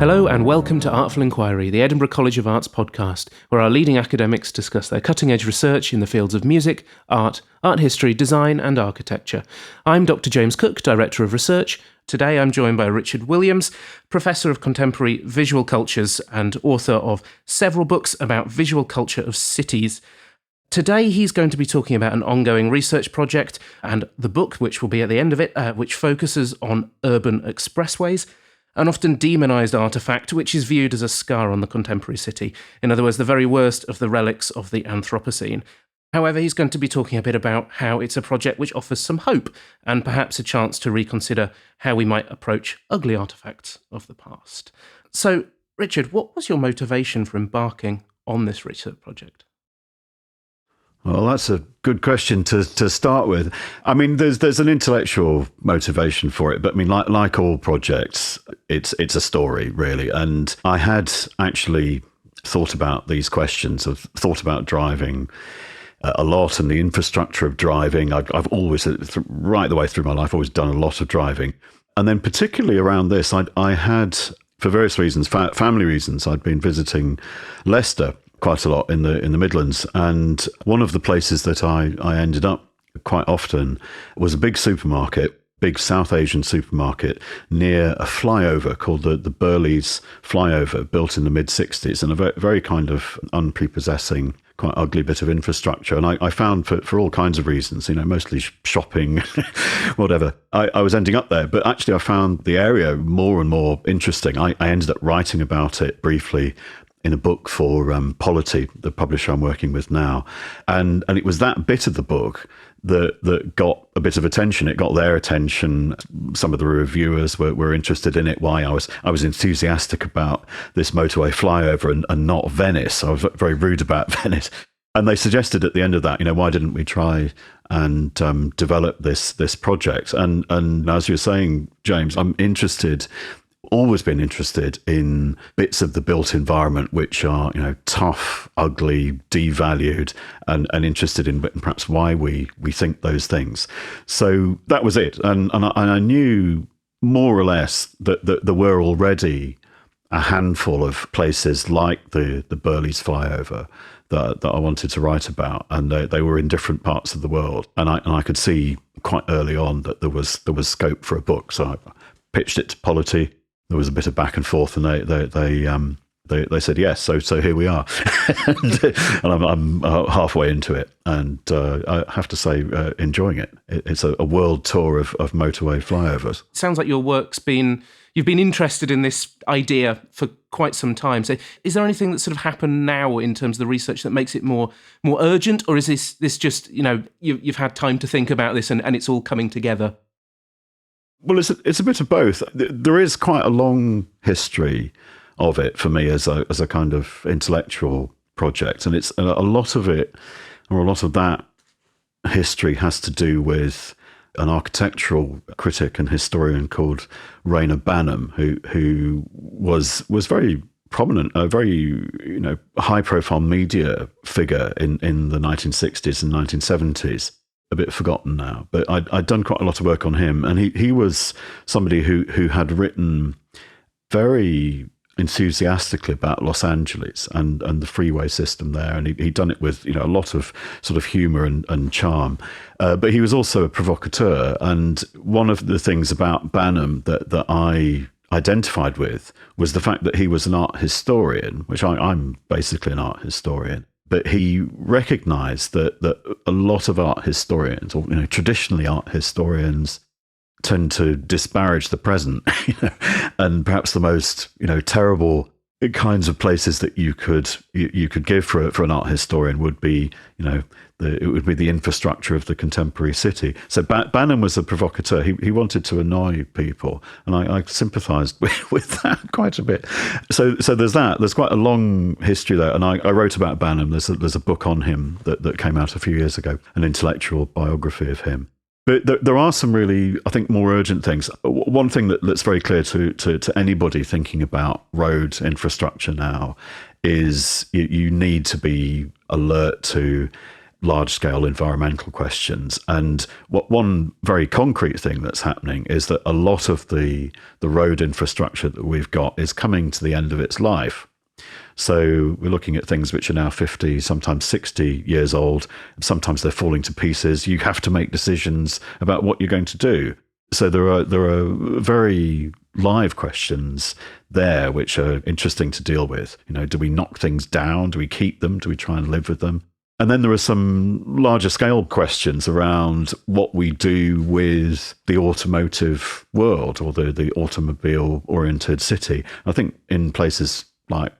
Hello and welcome to Artful Inquiry, the Edinburgh College of Arts podcast, where our leading academics discuss their cutting-edge research in the fields of music, art history, design and architecture. I'm Dr. James Cook, Director of Research. Today I'm joined by Richard Williams, Professor of Contemporary Visual Cultures and author of several books about visual culture of cities. Today he's going to be talking about an ongoing research project and the book, which will be at the end of it, which focuses on urban expressways, an often demonised artefact which is viewed as a scar on the contemporary city. In other words, the very worst of the relics of the Anthropocene. However, he's going to be talking a bit about how it's a project which offers some hope and perhaps a chance to reconsider how we might approach ugly artefacts of the past. So, Richard, what was your motivation for embarking on this research project? Well, that's a good question to start with. I mean, there's an intellectual motivation for it, but I mean, like all projects, it's a story really. And I had actually thought about these questions. I've thought about driving a lot and the infrastructure of driving. I've always, right the way through my life, always done a lot of driving. And then particularly around this, I had, for various reasons, family reasons, I'd been visiting Leicester quite a lot in the Midlands, and one of the places that I ended up quite often was a big supermarket, big South Asian supermarket near a flyover called the Burley's flyover, built in the mid-60s, and a very kind of unprepossessing, quite ugly bit of infrastructure. And I found for all kinds of reasons, mostly shopping, whatever, I was ending up there. But actually I found the area more and more interesting. I ended up writing about it briefly in a book for Polity, the publisher I'm working with now. And it was that bit of the book that got a bit of attention. It got their attention. Some of the reviewers were interested in it. Why I was enthusiastic about this motorway flyover and not Venice. I was very rude about Venice. And they suggested at the end of that, why didn't we try and develop this project? And as you were saying, James, I'm always been interested in bits of the built environment which are, tough, ugly, devalued, and interested in perhaps why we think those things. So that was it. And I knew more or less that there were already a handful of places like the Burley's flyover that I wanted to write about, and they were in different parts of the world. And I could see quite early on that there was scope for a book. So I pitched it to Polity. There was a bit of back and forth, and they said yes. So here we are, and I'm halfway into it, and I have to say, enjoying it. It's a world tour of motorway flyovers. It sounds like your work's you've been interested in this idea for quite some time. So, is there anything that sort of happened now in terms of the research that makes it more urgent, or is this just you've had time to think about this and it's all coming together? Well, it's a bit of both. There is quite a long history of it for me as a kind of intellectual project, and it's a lot of it, or a lot of that history has to do with an architectural critic and historian called Rainer Banham, who was very prominent, a very high-profile media figure in the 1960s and 1970s. A bit forgotten now, but I'd done quite a lot of work on him, and he was somebody who had written very enthusiastically about Los Angeles and the freeway system there, and he'd done it with a lot of sort of humour and charm, but he was also a provocateur. And one of the things about Banham that I identified with was the fact that he was an art historian, which I'm basically an art historian. But he recognised that a lot of art historians, or traditionally art historians, tend to disparage the present, and perhaps the most terrible kinds of places that you could give for an art historian would be it would be the infrastructure of the contemporary city. So Banham was a provocateur. He wanted to annoy people, and I sympathised with that quite a bit. So there's that. There's quite a long history there, and I wrote about Banham. There's a book on him that came out a few years ago, an intellectual biography of him. But there are some really, I think, more urgent things. One thing that's very clear to anybody thinking about road infrastructure now is you need to be alert to large-scale environmental questions. And one very concrete thing that's happening is that a lot of the road infrastructure that we've got is coming to the end of its life. So we're looking at things which are now 50, sometimes 60 years old. Sometimes they're falling to pieces. You have to make decisions about what you're going to do. So there are very live questions there which are interesting to deal with. Do we knock things down? Do we keep them? Do we try and live with them? And then there are some larger scale questions around what we do with the automotive world or the automobile oriented city. I think in places like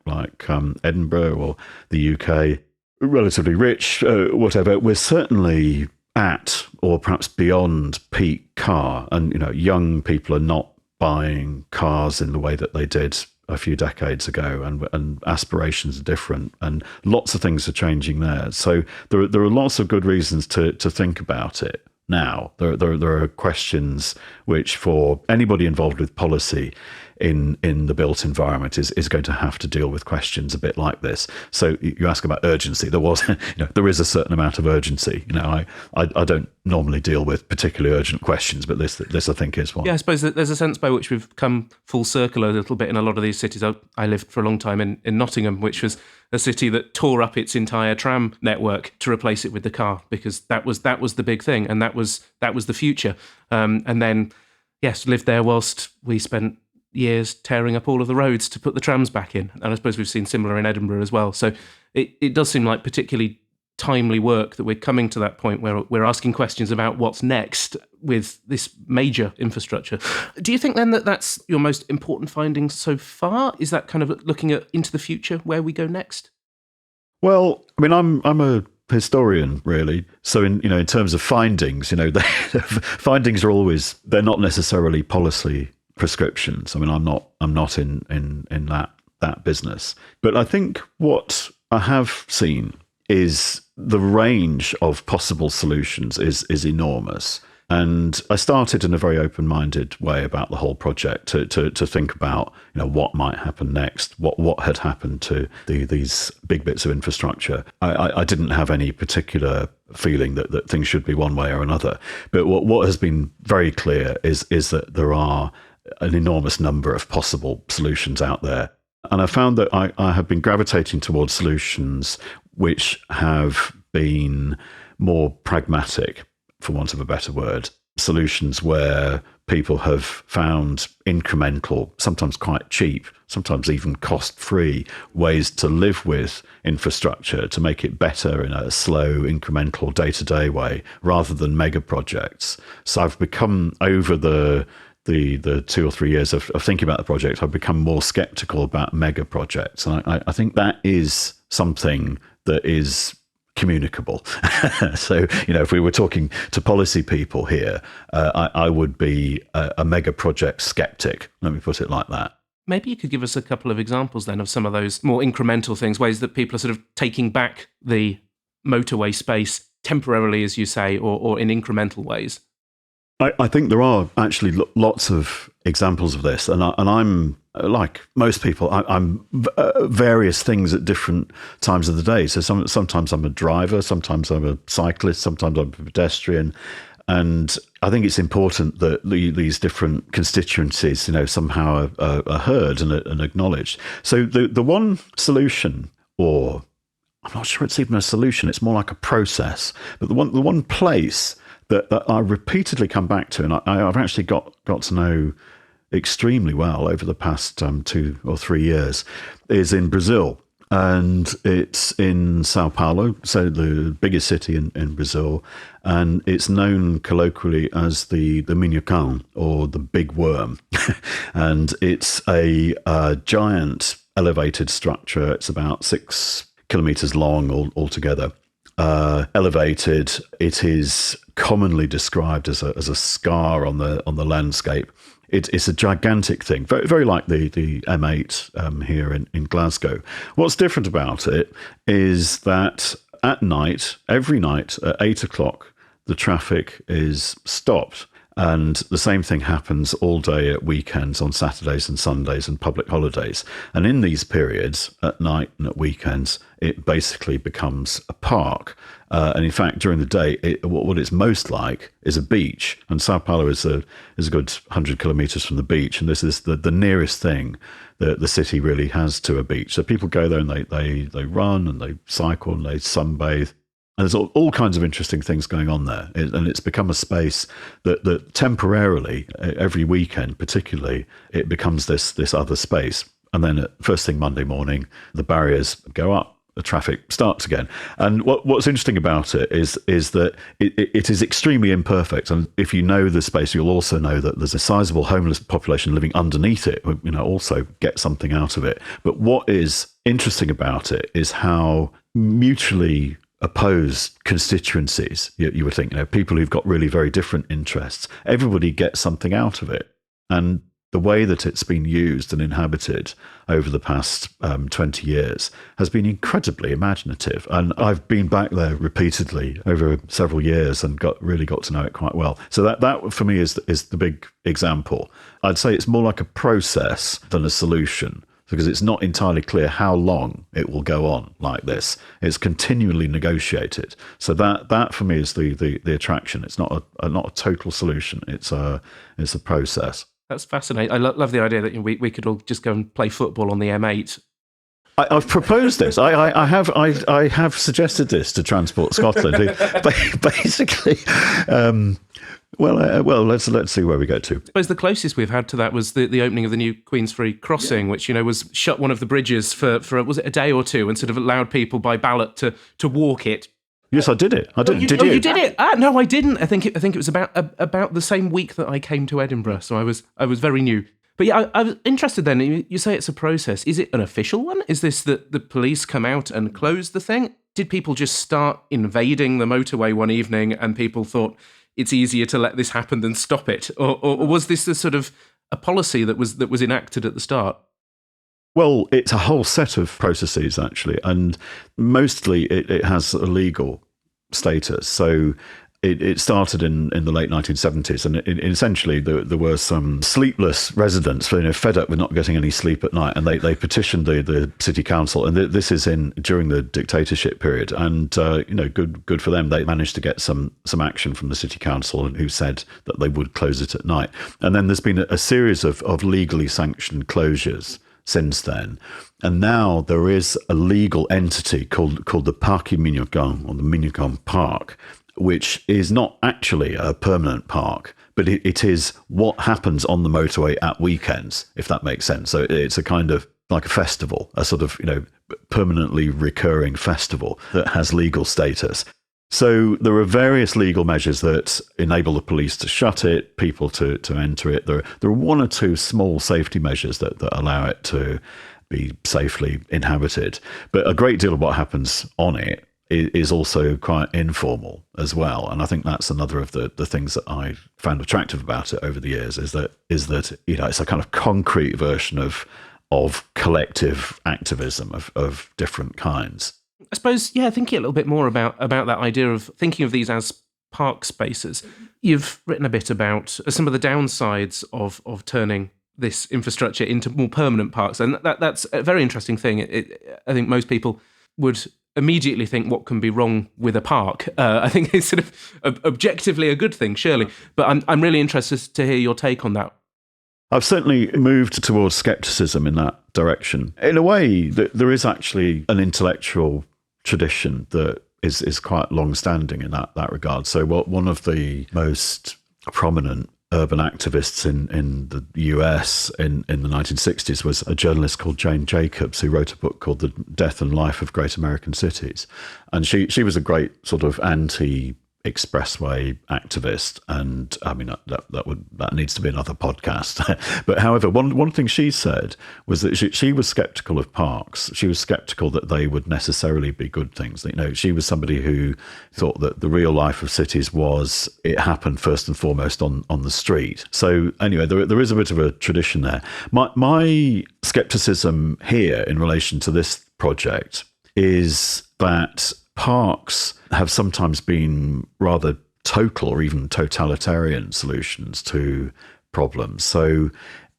Edinburgh or the UK, relatively rich, whatever, we're certainly at or perhaps beyond peak car. And, young people are not buying cars in the way that they did a few decades ago, and aspirations are different, and lots of things are changing there. So there are lots of good reasons to think about it now. There are questions which, for anybody involved with policy in the built environment, is going to have to deal with questions a bit like this. So you ask about urgency. There is a certain amount of urgency. I don't normally deal with particularly urgent questions, but this I think is one. Yeah, I suppose that there's a sense by which we've come full circle a little bit in a lot of these cities. I lived for a long time in Nottingham, which was a city that tore up its entire tram network to replace it with the car, because that was the big thing, and that was the future. And then, yes, lived there whilst we spent years tearing up all of the roads to put the trams back in. And I suppose we've seen similar in Edinburgh as well. So it does seem like particularly timely work that we're coming to that point where we're asking questions about what's next with this major infrastructure. Do you think then that that's your most important finding so far? Is that kind of looking into the future, where we go next? Well, I mean, I'm a historian, really. So in terms of findings, findings are always, they're not necessarily policy prescriptions. I mean, I'm not in that business. But I think what I have seen is the range of possible solutions is enormous. And I started in a very open-minded way about the whole project to think about what might happen next, what had happened to these big bits of infrastructure. I didn't have any particular feeling that things should be one way or another. But what has been very clear is that there are an enormous number of possible solutions out there. And I found that I have been gravitating towards solutions which have been more pragmatic, for want of a better word. Solutions where people have found incremental, sometimes quite cheap, sometimes even cost-free ways to live with infrastructure, to make it better in a slow, incremental, day-to-day way, rather than mega projects. So I've become, over the 2 or 3 years of thinking about the project, I've become more skeptical about mega projects. And I think that is something that is communicable. So, if we were talking to policy people here, I would be a mega project skeptic. Let me put it like that. Maybe you could give us a couple of examples then of some of those more incremental things, ways that people are sort of taking back the motorway space temporarily, as you say, or in incremental ways. I think there are actually lots of examples of this, and I'm like most people. I'm various things at different times of the day. So sometimes I'm a driver, sometimes I'm a cyclist, sometimes I'm a pedestrian, and I think it's important that these different constituencies, somehow are heard and acknowledged. So the one solution, or I'm not sure it's even a solution, it's more like a process, but the one place that I repeatedly come back to, and I've actually got to know extremely well over the past 2 or 3 years, is in Brazil. And it's in São Paulo, so the biggest city in Brazil. And it's known colloquially as the Minhocão, or the big worm. And it's a giant elevated structure. It's about 6 kilometers long altogether. Elevated. It is commonly described as a scar on the landscape. It's a gigantic thing, very, very like the M8 here in Glasgow. What's different about it is that at night, every night at 8 o'clock, the traffic is stopped. And the same thing happens all day at weekends, on Saturdays and Sundays and public holidays. And in these periods, at night and at weekends, it basically becomes a park. And in fact, during the day, what it's most like is a beach. And São Paulo is a good 100 kilometres from the beach. And this is the nearest thing that the city really has to a beach. So people go there and they run and they cycle and they sunbathe. And there's all kinds of interesting things going on there. And it's become a space that temporarily, every weekend particularly, it becomes this other space. And then at first thing Monday morning, the barriers go up, the traffic starts again. And what's interesting about it is that it is extremely imperfect. And if you know the space, you'll also know that there's a sizable homeless population living underneath it, also get something out of it. But what is interesting about it is how mutually opposed constituencies, you would think, people who've got really very different interests, everybody gets something out of it. And the way that it's been used and inhabited over the past 20 years has been incredibly imaginative. And I've been back there repeatedly over several years and really got to know it quite well. So that for me is the big example. I'd say it's more like a process than a solution, because it's not entirely clear how long it will go on like this. It's continually negotiated. So that for me is the attraction. It's not a total solution. It's a process. That's fascinating. I love the idea that we could all just go and play football on the M8. I've proposed this. I have suggested this to Transport Scotland. Who basically. Well, let's see where we get to. I suppose the closest we've had to that was the opening of the new Queensferry crossing, which was shut one of the bridges for was it a day or two, and sort of allowed people by ballot to walk it. Yes, I did it. Did you? You did it? No, I didn't. I think it was about the same week that I came to Edinburgh, so I was very new. But yeah, I was interested then. You say it's a process. Is it an official one? Is this that the police come out and close the thing? Did people just start invading the motorway one evening and people thought it's easier to let this happen than stop it? Or was this a sort of a policy that was enacted at the start? Well, it's a whole set of processes, actually, and mostly it has a legal status. So it started in the late 1970s, and essentially there were some sleepless residents, fed up with not getting any sleep at night, and they petitioned the city council, and this is during the dictatorship period, and good for them. They managed to get some action from the city council, who said that they would close it at night. And then there's been a series of legally sanctioned closures since then. And now there is a legal entity called the Parque Minhocão, or the Minhocão Park, which is not actually a permanent park, but it is what happens on the motorway at weekends, if that makes sense. So it's a kind of like a festival, a sort of, permanently recurring festival that has legal status. So there are various legal measures that enable the police to shut it, people to enter it. There are one or two small safety measures that allow it to be safely inhabited. But a great deal of what happens on it is also quite informal as well. And I think that's another of the things that I found attractive about it over the years, is that it's a kind of concrete version of collective activism of different kinds. I suppose, thinking a little bit more about that idea of thinking of these as park spaces. You've written a bit about some of the downsides of turning this infrastructure into more permanent parks, and that's a very interesting thing. I think most people would immediately think what can be wrong with a park. I think it's sort of objectively a good thing, surely. But I'm really interested to hear your take on that. I've certainly moved towards scepticism in that direction. In a way, there is actually an intellectual tradition that is quite long-standing in that regard. So one of the most prominent urban activists in the US in the 1960s was a journalist called Jane Jacobs, who wrote a book called The Death and Life of Great American Cities. And she was a great sort of anti-expressway activist, and I mean that needs to be another podcast. But however, one thing she said was that she was skeptical of parks. She was skeptical that they would necessarily be good things. She was somebody who thought that the real life of cities it happened first and foremost on the street. So anyway, there is a bit of a tradition there. My skepticism here in relation to this project is that parks have sometimes been rather total or even totalitarian solutions to problems. So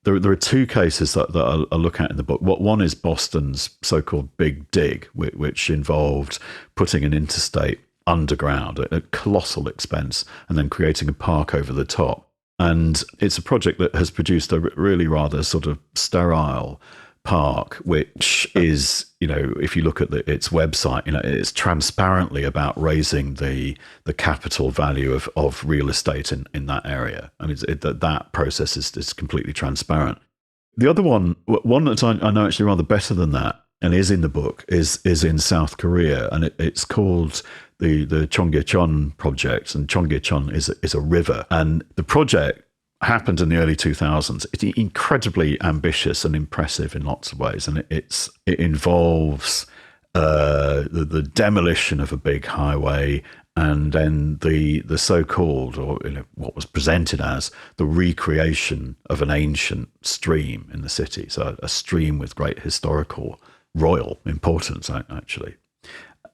there are two cases that I look at in the book. One is Boston's so-called Big Dig, which involved putting an interstate underground at colossal expense and then creating a park over the top. And it's a project that has produced a really rather sort of sterile park, which is, if you look at its website, it's transparently about raising the capital value of real estate in that area. And that process is completely transparent. The other one that I know actually rather better than that, and is in the book, is in South Korea, and it's called the Cheonggyecheon project. And Cheonggyecheon is a river, and the project happened in the early 2000s. It's incredibly ambitious and impressive in lots of ways, and it involves the demolition of a big highway, and then the so-called, or what was presented as, the recreation of an ancient stream in the city. So a stream with great historical, royal importance, actually.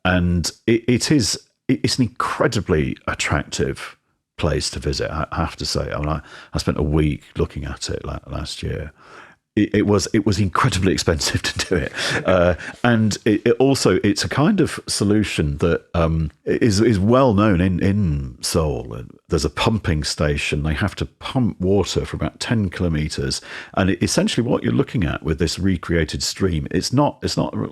And it's an incredibly attractive place to visit, I have to say. I spent a week looking at it last year. It was incredibly expensive to do it, and it's a kind of solution that is well known in Seoul. There's a pumping station. They have to pump water for about 10 kilometers, and essentially what you're looking at with this recreated stream, it's not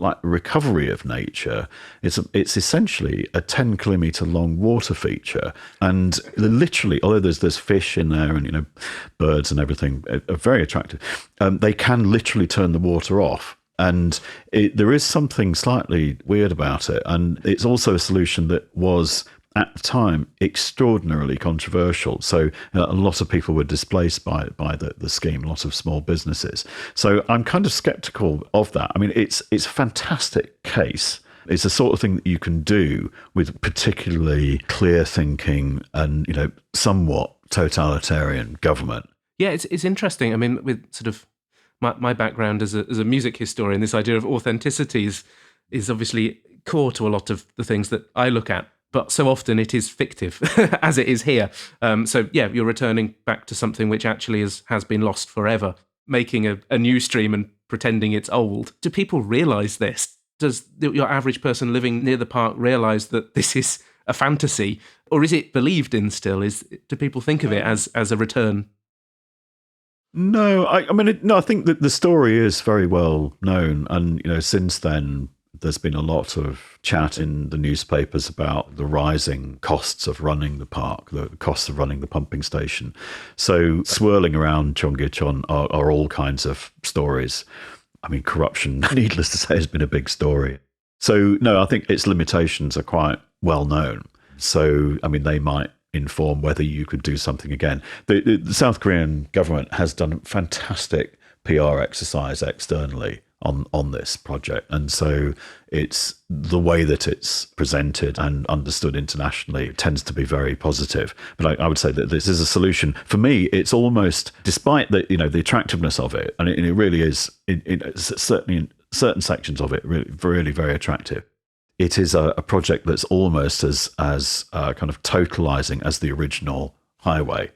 like recovery of nature. It's essentially a 10-kilometer long water feature, and literally, although there's fish in there and birds and everything, are very attractive. They can literally turn the water off. And there is something slightly weird about it. And it's also a solution that was, at the time, extraordinarily controversial. So a lot of people were displaced by the scheme, a lot of small businesses. So I'm kind of skeptical of that. I mean, it's a fantastic case. It's the sort of thing that you can do with particularly clear thinking and, somewhat totalitarian government. Yeah, it's interesting. I mean, with sort of my background as a music historian, this idea of authenticity is obviously core to a lot of the things that I look at, but so often it is fictive, as it is here. So yeah, you're returning back to something which actually has been lost forever, making a new stream and pretending it's old. Do people realise this? Does your average person living near the park realise that this is a fantasy, or is it believed in still? Do people think of it as a return? No, I think that the story is very well known, and since then there's been a lot of chat in the newspapers about the rising costs of running the park, the costs of running the pumping station. So swirling around Cheonggyecheon are all kinds of stories. I mean, corruption, needless to say, has been a big story. So no, I think its limitations are quite well known. So I mean, they might inform whether you could do something again. The South Korean government has done a fantastic PR exercise externally on this project, and so it's the way that it's presented and understood internationally tends to be very positive. But I would say that this is a solution. For me, it's almost, despite the the attractiveness of it, and it really is, certainly in certain sections of it, really very attractive. It is a project that's almost as kind of totalizing as the original highway.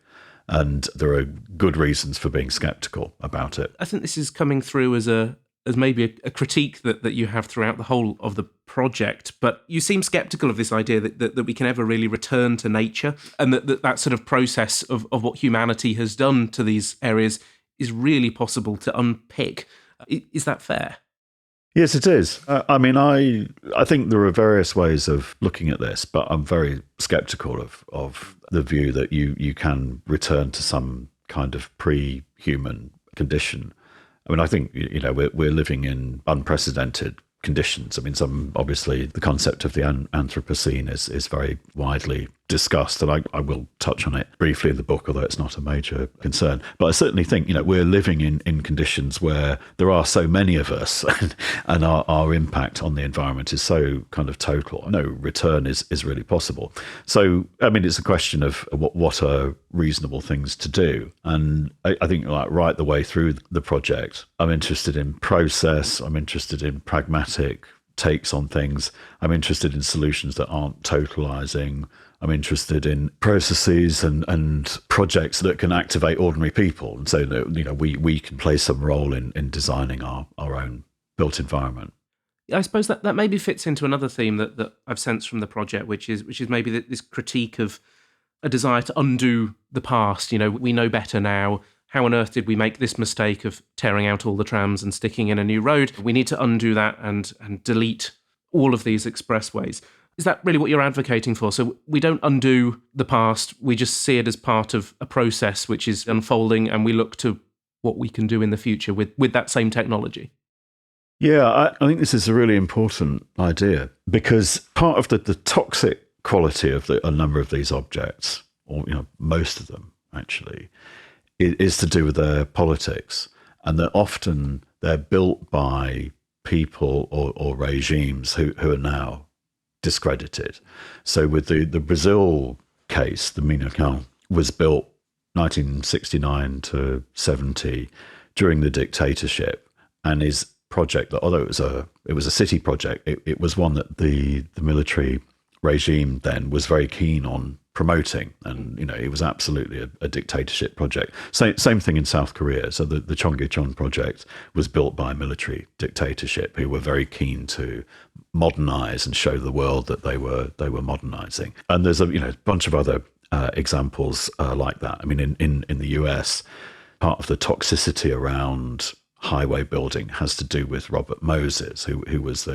And there are good reasons for being skeptical about it. I think this is coming through as maybe a critique that you have throughout the whole of the project. But you seem skeptical of this idea that we can ever really return to nature, and that sort of process of what humanity has done to these areas is really possible to unpick. Is that fair? Yes, it is. I mean, I think there are various ways of looking at this, but I'm very skeptical of the view that you can return to some kind of pre-human condition. I mean, I think we're living in unprecedented conditions. I mean, obviously the concept of the Anthropocene is very widely discussed, and I will touch on it briefly in the book, although it's not a major concern. But I certainly think we're living in conditions where there are so many of us, and our impact on the environment is so kind of total. No return is really possible. So I mean, it's a question of what are reasonable things to do, and I think right the way through the project, I'm interested in process. I'm interested in pragmatic takes on things. I'm interested in solutions that aren't totalizing. I'm interested in processes and projects that can activate ordinary people, and so that we can play some role in designing our own built environment. I suppose that maybe fits into another theme that I've sensed from the project, which is maybe this critique of a desire to undo the past. We know better now. How on earth did we make this mistake of tearing out all the trams and sticking in a new road? We need to undo that and delete all of these expressways. Is that really what you're advocating for? So we don't undo the past, we just see it as part of a process which is unfolding, and we look to what we can do in the future with that same technology. Yeah, I think this is a really important idea, because part of the toxic quality of a number of these objects, or most of them actually, is to do with their politics, and that often they're built by people or regimes who are now discredited. So with the Brazil case, the Minhocão was built 1969 to 70 during the dictatorship, and is project that, although it was a city project, it was one that the military regime then was very keen on promoting, and it was absolutely a dictatorship project. Same thing in South Korea. So the Cheonggyecheon project was built by a military dictatorship who were very keen to modernize and show the world that they were modernizing. And there's a bunch of other examples like that. I mean, in the US, part of the toxicity around highway building has to do with Robert Moses, who was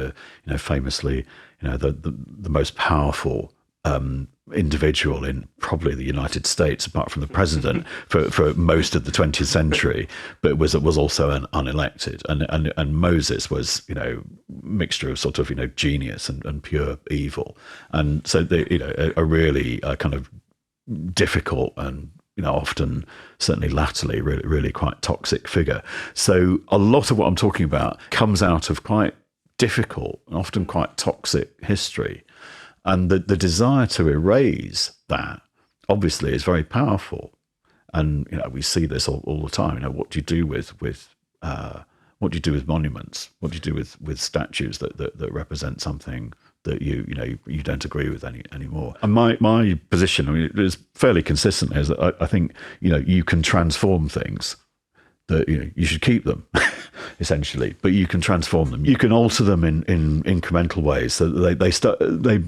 famously the most powerful individual in probably the United States, apart from the president, for most of the 20th century, but was also unelected. And Moses was mixture of sort of genius and pure evil, and so a really kind of difficult and often, certainly latterly, really quite toxic figure. So a lot of what I'm talking about comes out of quite difficult and often quite toxic history. And the desire to erase that, obviously, is very powerful. And, we see this all the time. What do you do with what do you do with monuments? What do you do with statues that represent something that you don't agree with anymore? And my position, is fairly consistent, is that I think you can transform things, that you should keep them essentially, but you can transform them. You can alter them in incremental ways so that they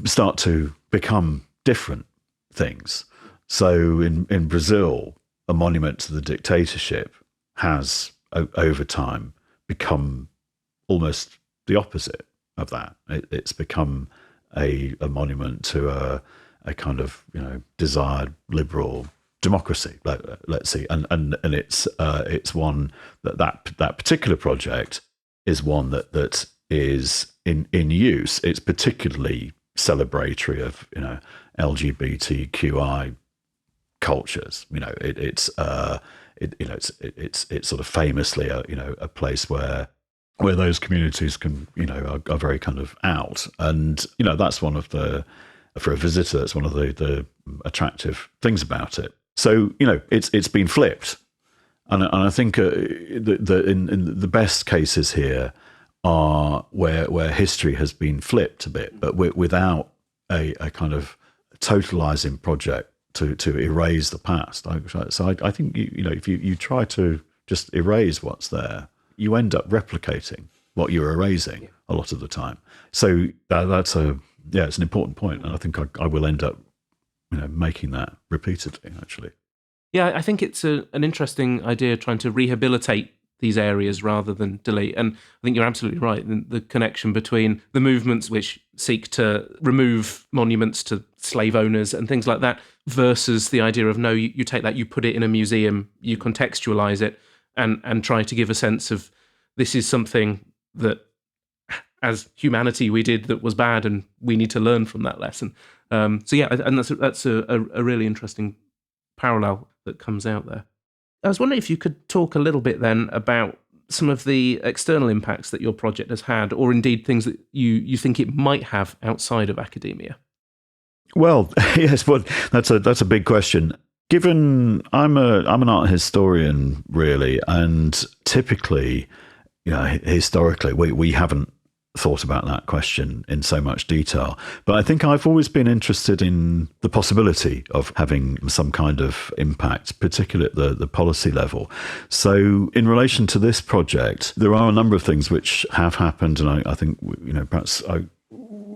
start to become different things. So in Brazil, a monument to the dictatorship has over time become almost the opposite of that. It's become a monument to a kind of desired liberal democracy, let's see, and it's one that particular project is one that is in use. It's particularly celebratory of LGBTQI cultures. It's sort of famously a place where those communities can are very kind of out, and that's one of for a visitor, that's one of the attractive things about it. So it's been flipped, and I think in the best cases here are where history has been flipped a bit, but without a kind of totalizing project to erase the past. So I think if you try to just erase what's there, you end up replicating what you're erasing a lot of the time. So it's an important point, and I think I will end up making that repeatedly, actually. Yeah, I think it's an interesting idea, trying to rehabilitate these areas rather than delete. And I think you're absolutely right. The connection between the movements which seek to remove monuments to slave owners and things like that versus the idea of, no, you take that, you put it in a museum, you contextualize it and try to give a sense of this is something that as humanity we did that was bad and we need to learn from that lesson. And that's a really interesting parallel that comes out there. I was wondering if you could talk a little bit then about some of the external impacts that your project has had, or indeed things that you think it might have outside of academia. Well, yes, but that's a big question. Given I'm an art historian, really, and typically, historically, we haven't thought about that question in so much detail. But I think I've always been interested in the possibility of having some kind of impact, particularly at the policy level. So in relation to this project, there are a number of things which have happened, and I think, perhaps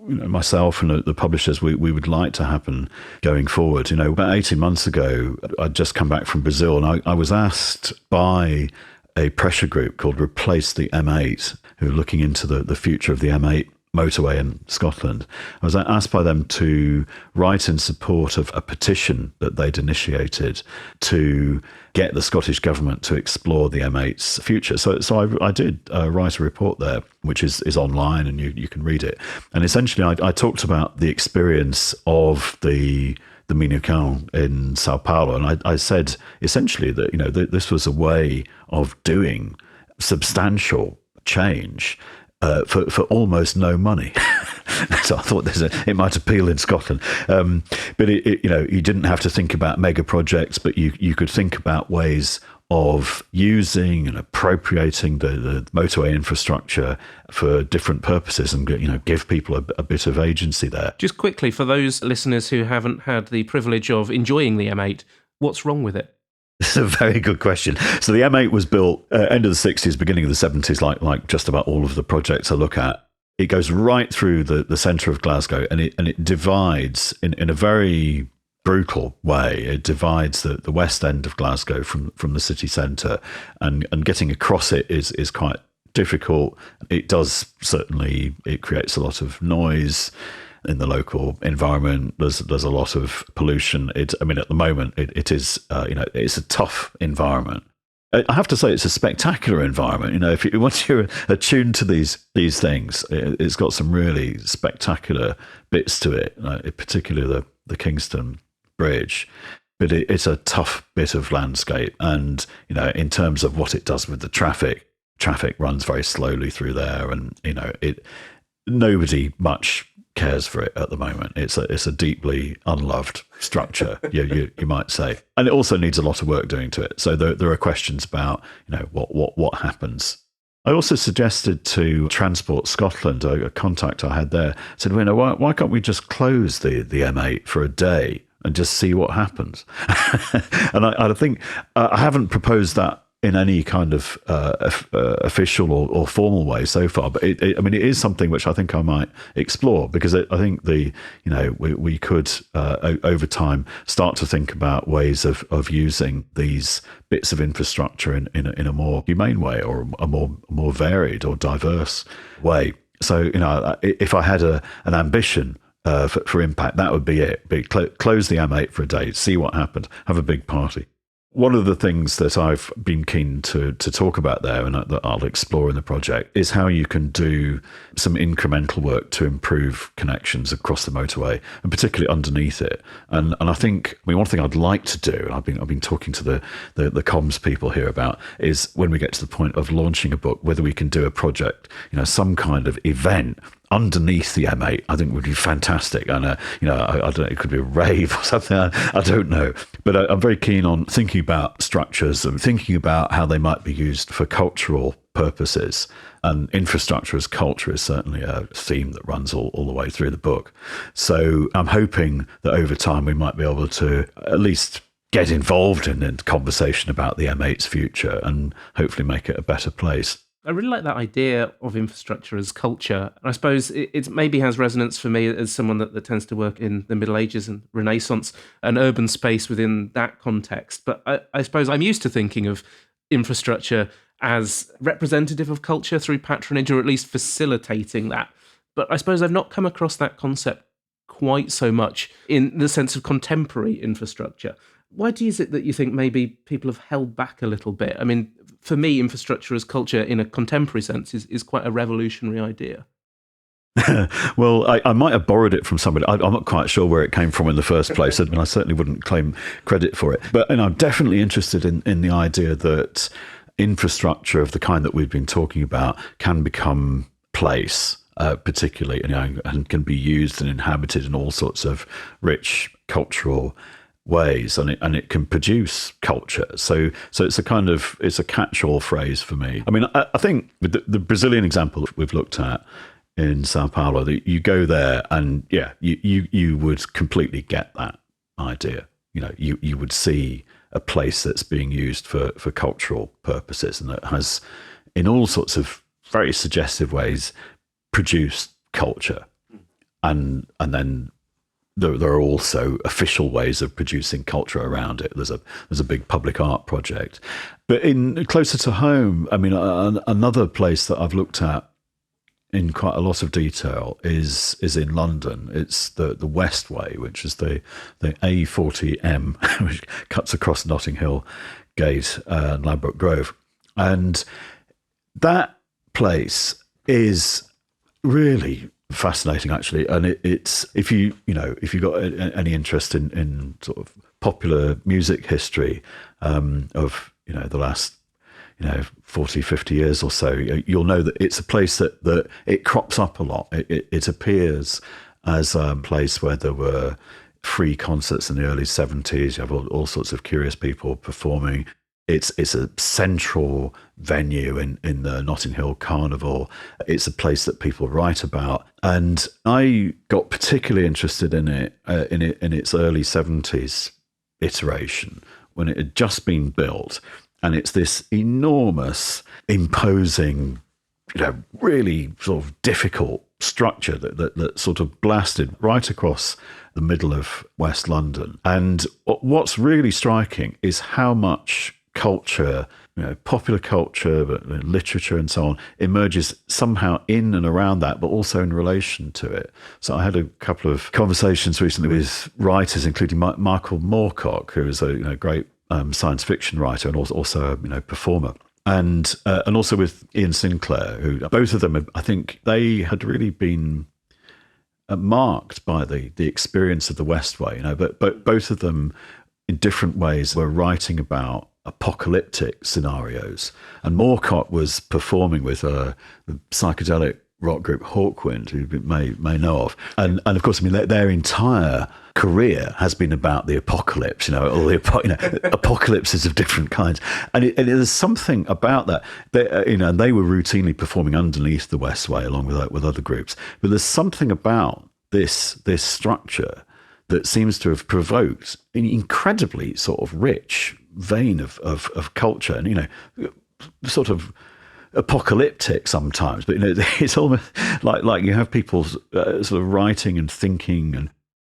myself and the publishers, we would like to happen going forward. About 18 months ago, I'd just come back from Brazil, and I was asked by a pressure group called Replace the M8, who are looking into the future of the M8 motorway in Scotland. I was asked by them to write in support of a petition that they'd initiated to get the Scottish government to explore the M8's future. So I did write a report there, which is online, and you can read it. And essentially, I talked about the experience of the Minhocão in São Paulo, and I said essentially that this was a way of doing substantial change for almost no money. So I thought it might appeal in Scotland, but you didn't have to think about mega projects, but you could think about ways of using and appropriating the motorway infrastructure for different purposes, and give people a bit of agency there. Just quickly, for those listeners who haven't had the privilege of enjoying the M8, what's wrong with it? It's a very good question. So the M8 was built end of the 60s, beginning of the 70s, like just about all of the projects I look at. It goes right through the centre of Glasgow, and it divides in a very brutal way. It divides the west end of Glasgow from the city centre, and getting across it is quite difficult. It creates a lot of noise in the local environment. There's a lot of pollution. At the moment, it is it's a tough environment. I have to say, it's a spectacular environment. Once you're attuned to these things, it's got some really spectacular bits to it, particularly the Kingston Bridge. But it's a tough bit of landscape, and in terms of what it does with the traffic runs very slowly through there, and nobody much cares for it at the moment. It's a deeply unloved structure, you might say, and it also needs a lot of work doing to it. So there are questions about what happens. I also suggested to Transport Scotland, a contact I had there, said, why can't we just close the M8 for a day and just see what happens? And I think I haven't proposed that in any kind of official or formal way so far, but it is something which I think I might explore, because I think we could over time start to think about ways of using these bits of infrastructure in a more humane way, or a more varied or diverse way. So if I had an ambition for impact, that would be it. Close the M8 for a day, see what happens, have a big party. One of the things that I've been keen to talk about there, and that I'll explore in the project, is how you can do some incremental work to improve connections across the motorway, and particularly underneath it. And I think, one thing I'd like to do, and I've been talking to the comms people here about, is when we get to the point of launching a book, whether we can do a project, some kind of event underneath the M8, I think would be fantastic. And I don't know, it could be a rave or something. I don't know, but I'm very keen on thinking about structures and thinking about how they might be used for cultural purposes. And infrastructure as culture is certainly a theme that runs all the way through the book. So I'm hoping that over time we might be able to at least get involved in the conversation about the M8's future, and hopefully make it a better place. I really like that idea of infrastructure as culture. I suppose it maybe has resonance for me as someone that tends to work in the Middle Ages and Renaissance, an urban space within that context. But I suppose I'm used to thinking of infrastructure as representative of culture through patronage, or at least facilitating that. But I suppose I've not come across that concept quite so much in the sense of contemporary infrastructure. Why is it that you think maybe people have held back a little bit? I mean, for me, infrastructure as culture in a contemporary sense is quite a revolutionary idea. Well, I might have borrowed it from somebody. I'm not quite sure where it came from in the first place, and I certainly wouldn't claim credit for it. But I'm definitely interested in the idea that infrastructure of the kind that we've been talking about can become place, particularly, and can be used and inhabited in all sorts of rich cultural ways, and it can produce culture. So it's a catch-all phrase for me. I mean, I think with the Brazilian example that we've looked at, in São Paulo, that you go there and you would completely get that idea. You would see a place that's being used for cultural purposes and that has, in all sorts of very suggestive ways, produced culture. And then there are also official ways of producing culture around it. There's a big public art project. But closer to home, I mean, another place that I've looked at in quite a lot of detail is in London. It's the Westway, which is the A40M, which cuts across Notting Hill Gate and Ladbroke Grove. And that place is really fascinating, actually. And it's if you've got any interest in sort of popular music history of the last 40, 50 years or so, you'll know that it's a place that it crops up a lot. It appears as a place where there were free concerts in the early 70s. You have all sorts of curious people performing. It's a central venue in the Notting Hill Carnival. It's a place that people write about. And I got particularly interested in it in its early 70s iteration, when it had just been built. And it's this enormous, imposing, really sort of difficult structure that sort of blasted right across the middle of West London. And what's really striking is how much culture, popular culture, but literature and so on, emerges somehow in and around that, but also in relation to it. So I had a couple of conversations recently with writers, including Michael Moorcock, who is a great science fiction writer and also a performer, and also with Ian Sinclair, who both of them, I think they had really been marked by the experience of the Westway, but both of them in different ways were writing about apocalyptic scenarios. And Moorcock was performing with the psychedelic rock group Hawkwind, who you may know of, and of course, I mean, their entire career has been about the apocalypse, all the apocalypses of different kinds, and there's something about that. And they were routinely performing underneath the Westway along with other groups, but there's something about this structure that seems to have provoked an incredibly sort of rich vein of culture, and sort of apocalyptic sometimes, but it's almost like you have people sort of writing and thinking and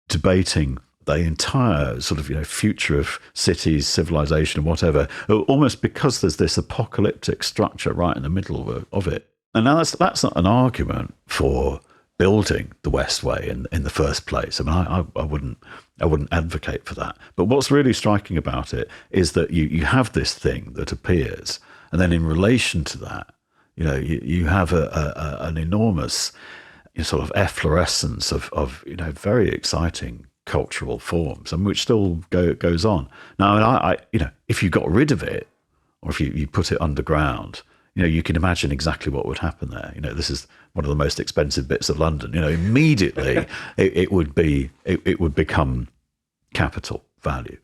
debating the entire sort of future of cities, civilization, and whatever, almost because there's this apocalyptic structure right in the middle of it. And now that's not an argument for building the Westway in the first place. I mean, I wouldn't advocate for that. But what's really striking about it is that you have this thing that appears, and then in relation to that, you have an enormous sort of efflorescence of very exciting cultural forms, and which still goes on. Now, I if you got rid of it, or if you put it underground, you can imagine exactly what would happen there. This is one of the most expensive bits of London. Immediately it would become capital value.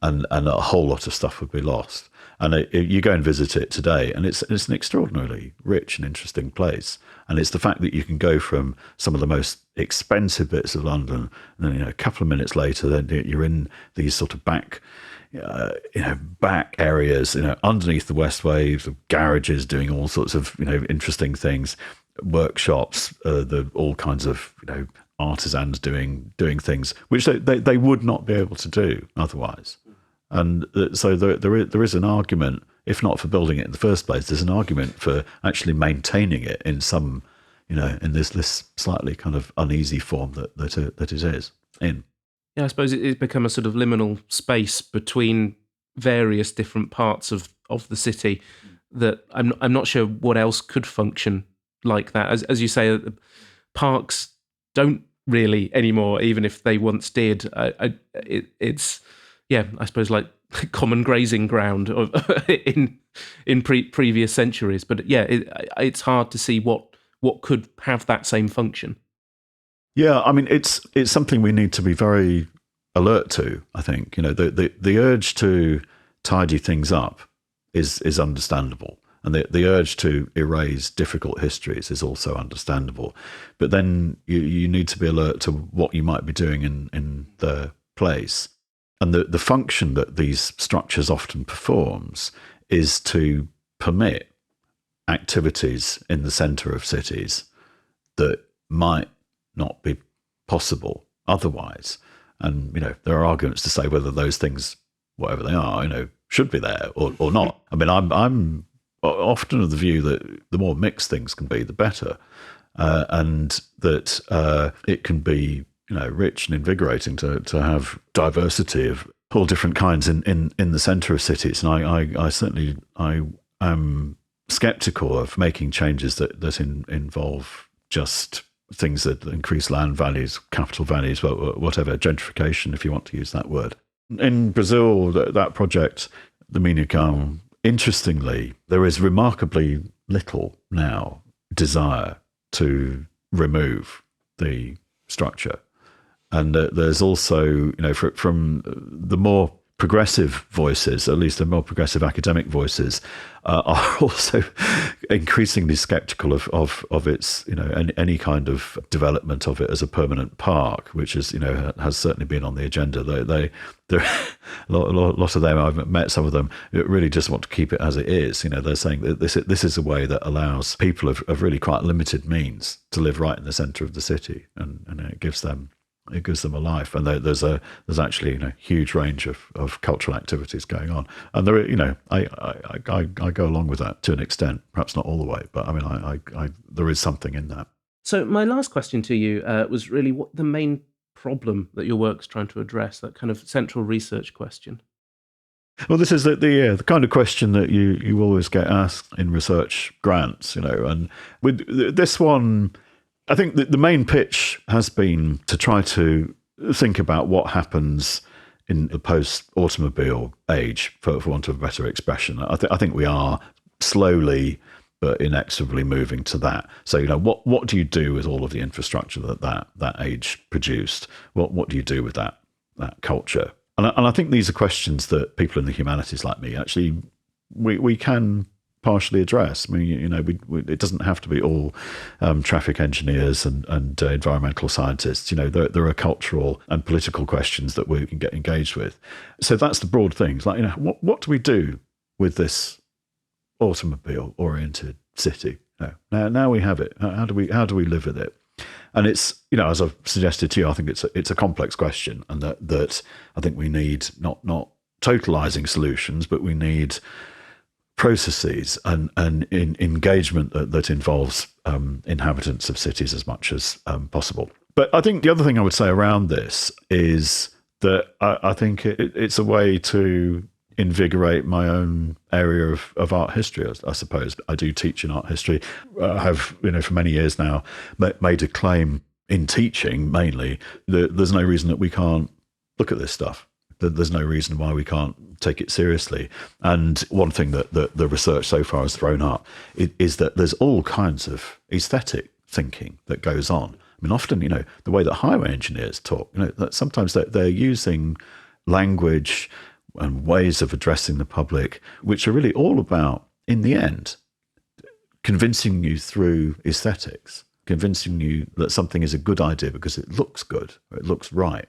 And a whole lot of stuff would be lost. And you go and visit it today, and it's an extraordinarily rich and interesting place. And it's the fact that you can go from some of the most expensive bits of London, and then a couple of minutes later, then you're in these sort of back areas, underneath the Westway, the garages doing all sorts of interesting things, workshops, all kinds of artisans doing things which they would not be able to do otherwise. And so there is an argument, if not for building it in the first place, there's an argument for actually maintaining it in some, in this slightly kind of uneasy form that it is in. Yeah, I suppose it's become a sort of liminal space between various different parts of the city that I'm not sure what else could function like that. As you say, parks don't really anymore, even if they once did. It's I suppose like common grazing ground in previous centuries. But it's hard to see what could have that same function. Yeah, I mean, it's something we need to be very alert to. I think the urge to tidy things up is understandable, And the urge to erase difficult histories is also understandable. But then you need to be alert to what you might be doing in the place. And the function that these structures often performs is to permit activities in the centre of cities that might not be possible otherwise. And, there are arguments to say whether those things, whatever they are, should be there or not. I mean, I'm often of the view that the more mixed things can be, the better. And that it can be, rich and invigorating to have diversity of all different kinds in the centre of cities. And I certainly am sceptical of making changes that involve just things that increase land values, capital values, whatever, gentrification, if you want to use that word. In Brazil, that project, the Minhocão, interestingly, there is remarkably little now desire to remove the structure. And there's also, from the more progressive voices, at least the more progressive academic voices, are also increasingly sceptical of its, any kind of development of it as a permanent park, which is, has certainly been on the agenda. A lot of them, I've met some of them, really just want to keep it as it is. They're saying that this is a way that allows people of really quite limited means to live right in the centre of the city, and it gives them a life. And there's actually a huge range of cultural activities going on, and there I go along with that to an extent, perhaps not all the way, but I mean I there is something in that. So my last question to you was really what the main problem that your work's trying to address, that kind of central research question. Well, this is the kind of question that you always get asked in research grants, and with this one, I think the main pitch has been to try to think about what happens in the post-automobile age, for want of a better expression. I think we are slowly but inexorably moving to that. So, what do you do with all of the infrastructure that age produced? What do you do with that culture? And I think these are questions that people in the humanities like me actually we can partially address. I mean, it doesn't have to be all traffic engineers and environmental scientists. There are cultural and political questions that we can get engaged with. So that's the broad things. Like, what do we do with this automobile-oriented city? Now we have it. How do we live with it? And it's, as I've suggested to you, I think it's a complex question, and that I think we need not totalizing solutions, but we need processes and engagement that involves inhabitants of cities as much as possible. But I think the other thing I would say around this is that I think it's a way to invigorate my own area of art history, I suppose. I do teach in art history. I have, for many years now, made a claim in teaching mainly that there's no reason that we can't look at this stuff. There's no reason why we can't take it seriously. And one thing that the research so far has thrown up is that there's all kinds of aesthetic thinking that goes on. I mean, often, the way that highway engineers talk, that sometimes they're using language and ways of addressing the public, which are really all about, in the end, convincing you through aesthetics, convincing you that something is a good idea because it looks good, or it looks right.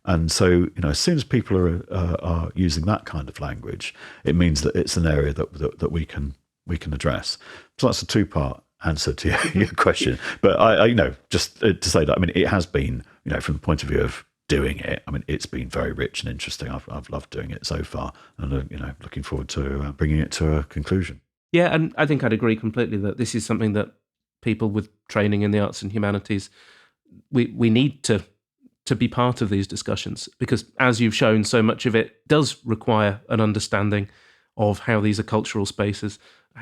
And so, as soon as people are using that kind of language, it means that it's an area that we can address. So that's a two-part answer to your question. But I just to say that, I mean, it has been, from the point of view of doing it, I mean, it's been very rich and interesting. I've loved doing it so far, and looking forward to bringing it to a conclusion. Yeah, and I think I'd agree completely that this is something that people with training in the arts and humanities, we need to be part of these discussions, because as you've shown, so much of it does require an understanding of how these are cultural spaces,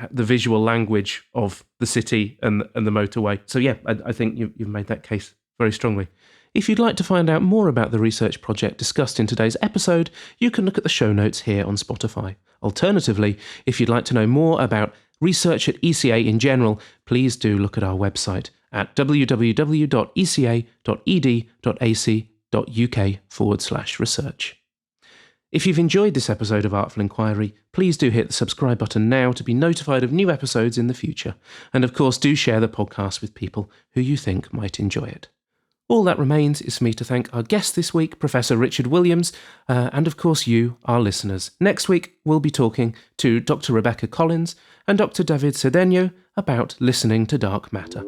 the visual language of the city and the motorway. So yeah, I think you've made that case very strongly. If you'd like to find out more about the research project discussed in today's episode, you can look at the show notes here on Spotify. Alternatively, if you'd like to know more about research at ECA in general, please do look at our website at www.eca.ed.ac.uk/research. If you've enjoyed this episode of Artful Inquiry, please do hit the subscribe button now to be notified of new episodes in the future. And of course, do share the podcast with people who you think might enjoy it. All that remains is for me to thank our guest this week, Professor Richard Williams, and of course you, our listeners. Next week, we'll be talking to Dr. Rebecca Collins and Dr. David Cedeno about listening to dark matter.